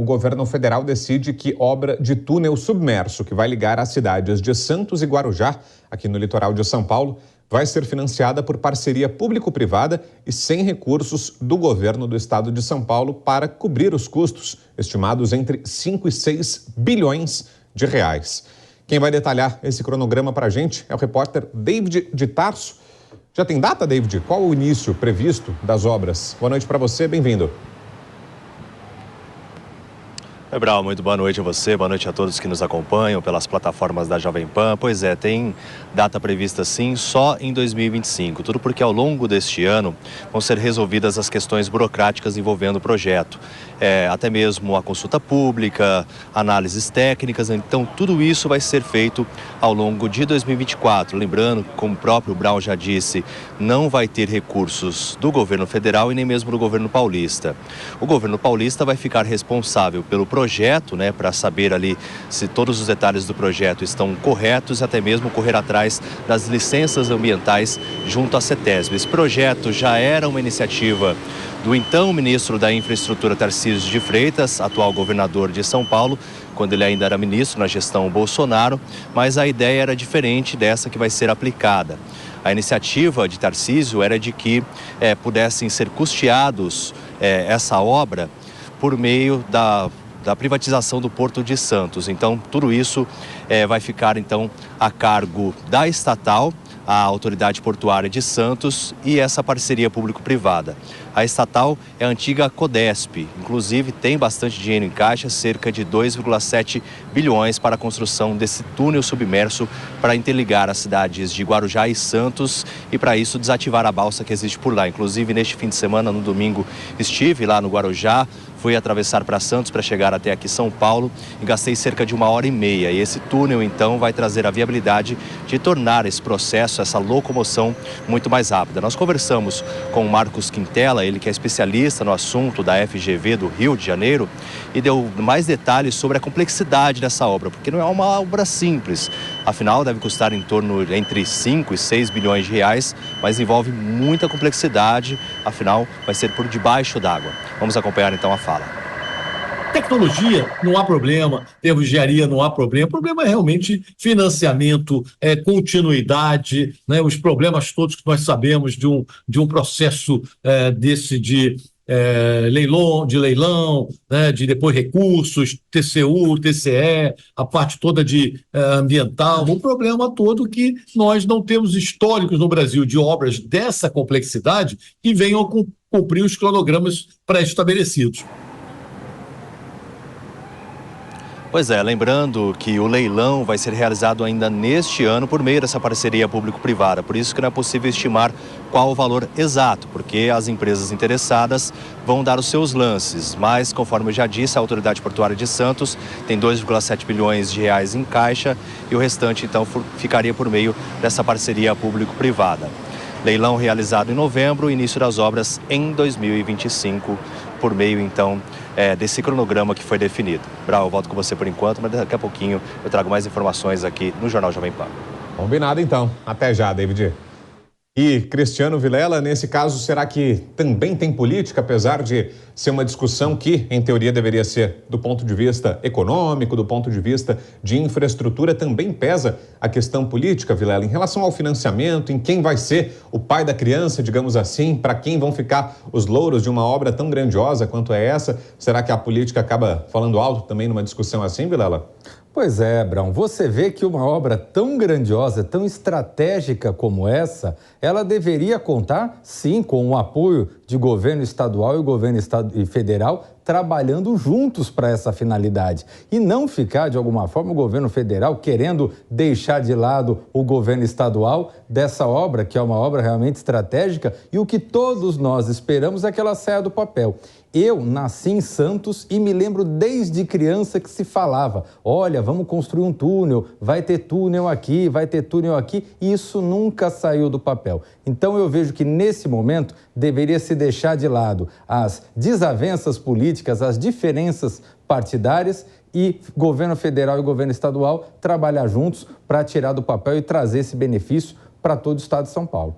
o governo federal decide que obra de túnel submerso que vai ligar as cidades de Santos e Guarujá, aqui no litoral de São Paulo, vai ser financiada por parceria público-privada e sem recursos do governo do estado de São Paulo para cobrir os custos, estimados entre 5 e 6 bilhões de reais. Quem vai detalhar esse cronograma para a gente é o repórter David de Tarso. Já tem data, David? Qual o início previsto das obras? Boa noite para você, bem-vindo. Oi, Brau, muito boa noite a você, boa noite a todos que nos acompanham pelas plataformas da Jovem Pan. Pois é, tem data prevista sim, só em 2025. Tudo porque ao longo deste ano vão ser resolvidas as questões burocráticas envolvendo o projeto. Até mesmo a consulta pública, análises técnicas, então tudo isso vai ser feito ao longo de 2024. Lembrando, como o próprio Brau já disse, não vai ter recursos do governo federal e nem mesmo do governo paulista. O governo paulista vai ficar responsável pelo projeto, para saber ali se todos os detalhes do projeto estão corretos e até mesmo correr atrás das licenças ambientais junto à CETESB. Esse projeto já era uma iniciativa do então ministro da Infraestrutura, Tarcísio de Freitas, atual governador de São Paulo, quando ele ainda era ministro na gestão Bolsonaro, mas a ideia era diferente dessa que vai ser aplicada. A iniciativa de Tarcísio era de que pudessem ser custeados essa obra por meio da privatização do Porto de Santos. Então, tudo isso vai ficar, então, a cargo da estatal, a Autoridade Portuária de Santos e essa parceria público-privada. A estatal é a antiga Codesp, inclusive tem bastante dinheiro em caixa, cerca de 2,7 bilhões para a construção desse túnel submerso para interligar as cidades de Guarujá e Santos e para isso desativar a balsa que existe por lá. Inclusive neste fim de semana, no domingo, estive lá no Guarujá, fui atravessar para Santos para chegar até aqui São Paulo e gastei cerca de 1h30. E esse túnel então vai trazer a viabilidade de tornar esse processo, essa locomoção muito mais rápida. Nós conversamos com o Marcos Quintela, ele que é especialista no assunto da FGV do Rio de Janeiro, e deu mais detalhes sobre a complexidade dessa obra, porque não é uma obra simples. Afinal, deve custar em torno entre 5 e 6 bilhões de reais, mas envolve muita complexidade, afinal, vai ser por debaixo d'água. Vamos acompanhar então a fala. Tecnologia, não há problema, termos de engenharia, não há problema. O problema é realmente financiamento, continuidade, os problemas todos que nós sabemos de um processo desse de leilão, de depois recursos, TCU, TCE, a parte toda de ambiental, o problema todo que nós não temos históricos no Brasil de obras dessa complexidade que venham cumprir os cronogramas pré-estabelecidos. Pois é, lembrando que o leilão vai ser realizado ainda neste ano por meio dessa parceria público-privada. Por isso que não é possível estimar qual o valor exato, porque as empresas interessadas vão dar os seus lances. Mas, conforme eu já disse, a Autoridade Portuária de Santos tem 2,7 bilhões de reais em caixa e o restante, então, ficaria por meio dessa parceria público-privada. Leilão realizado em novembro, início das obras em 2025, por meio, então, desse cronograma que foi definido. Brau, eu volto com você por enquanto, mas daqui a pouquinho eu trago mais informações aqui no Jornal Jovem Pan. Combinado, então. Até já, David. E Cristiano Vilela, nesse caso, será que também tem política, apesar de ser uma discussão que, em teoria, deveria ser do ponto de vista econômico, do ponto de vista de infraestrutura, também pesa a questão política, Vilela, em relação ao financiamento, em quem vai ser o pai da criança, digamos assim, para quem vão ficar os louros de uma obra tão grandiosa quanto é essa? Será que a política acaba falando alto também numa discussão assim, Vilela? Pois é, Brão, você vê que uma obra tão grandiosa, tão estratégica como essa, ela deveria contar, sim, com o apoio de governo estadual e governo federal trabalhando juntos para essa finalidade. E não ficar, de alguma forma, o governo federal querendo deixar de lado o governo estadual dessa obra, que é uma obra realmente estratégica, e o que todos nós esperamos é que ela saia do papel. Eu nasci em Santos e me lembro desde criança que se falava, olha, vamos construir um túnel, vai ter túnel aqui, vai ter túnel aqui, e isso nunca saiu do papel. Então eu vejo que nesse momento deveria se deixar de lado as desavenças políticas, as diferenças partidárias e governo federal e governo estadual trabalhar juntos para tirar do papel e trazer esse benefício para todo o estado de São Paulo.